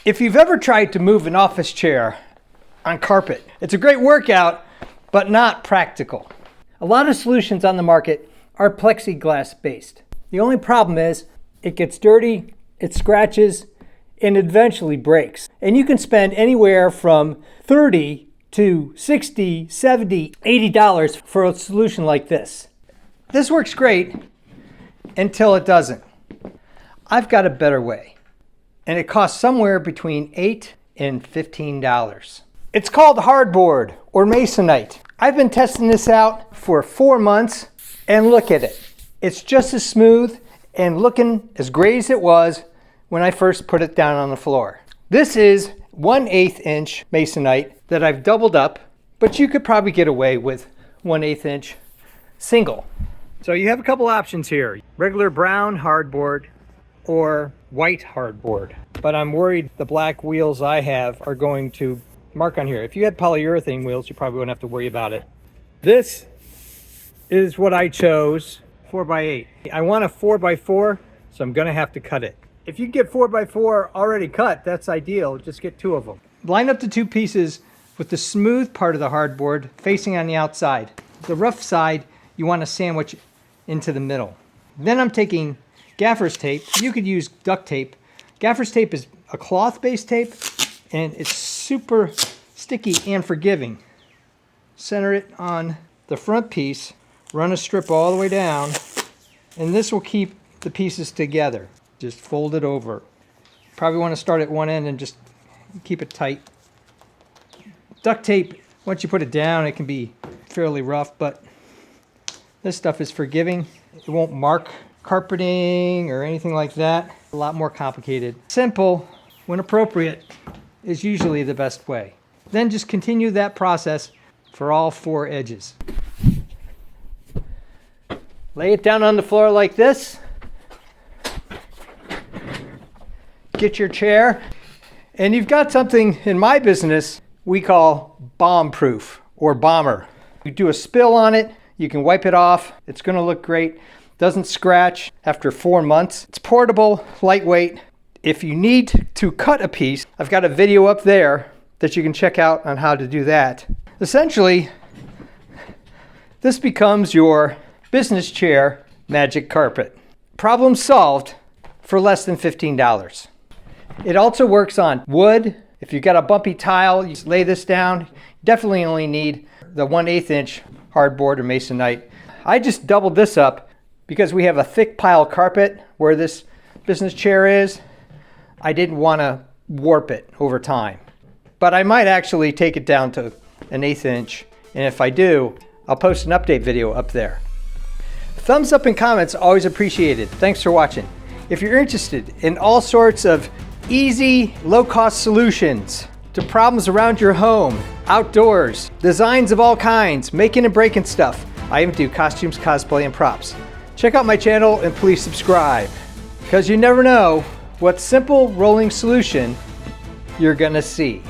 If you've ever tried to move an office chair on carpet, it's a great workout, but not practical. A lot of solutions on the market are plexiglass based. The only problem is it gets dirty, it scratches, and eventually breaks. And you can spend anywhere from $30 to $60, $70, $80 for a solution like this. This works great until it doesn't. I've got a better way, and it costs somewhere between $8 and $15. It's called Hardboard or Masonite. I've been testing this out for 4 months, and look at it. It's just as smooth and looking as great as it was when I first put it down on the floor. This is 1/8 inch Masonite that I've doubled up, but you could probably get away with 1/8 inch single. So you have a couple options here. Regular brown hardboard or white hardboard. But I'm worried the black wheels I have are going to mark on here. If you had polyurethane wheels, you probably wouldn't have to worry about it. This is what I chose, 4x8. I want a 4x4, so I'm gonna have to cut it. If you get 4x4 already cut, that's ideal. Just get 2 of them. Line up the 2 pieces with the smooth part of the hardboard facing on the outside. The rough side, you want to sandwich into the middle. Then I'm taking gaffer's tape. You could use duct tape. Gaffer's tape is a cloth-based tape, and it's super sticky and forgiving. Center it on the front piece, run a strip all the way down, and this will keep the pieces together. Just fold it over. Probably want to start at one end and just keep it tight. Duct tape, once you put it down, it can be fairly rough, but this stuff is forgiving. It won't mark carpeting or anything like that. A lot more complicated. Simple, when appropriate, is usually the best way. Then just continue that process for all 4 edges. Lay it down on the floor like this. Get your chair, and you've got something in my business we call bomb-proof or bomber. You do a spill on it, you can wipe it off. It's going to look great. Doesn't scratch after 4 months. It's portable, lightweight. If you need to cut a piece, I've got a video up there that you can check out on how to do that. Essentially, this becomes your business chair magic carpet. Problem solved for less than $15. It also works on wood. If you've got a bumpy tile, you lay this down. You definitely only need the 1/8 inch hardboard or Masonite. I just doubled this up because we have a thick pile carpet where this business chair is. I didn't want to warp it over time. But I might actually take it down to 1/8 inch. And if I do, I'll post an update video up there. Thumbs up and comments always appreciated. Thanks for watching. If you're interested in all sorts of easy, low-cost solutions to problems around your home, outdoors, designs of all kinds, making and breaking stuff, I even do costumes, cosplay, and props. Check out my channel and please subscribe, because you never know what simple rolling solution you're gonna see.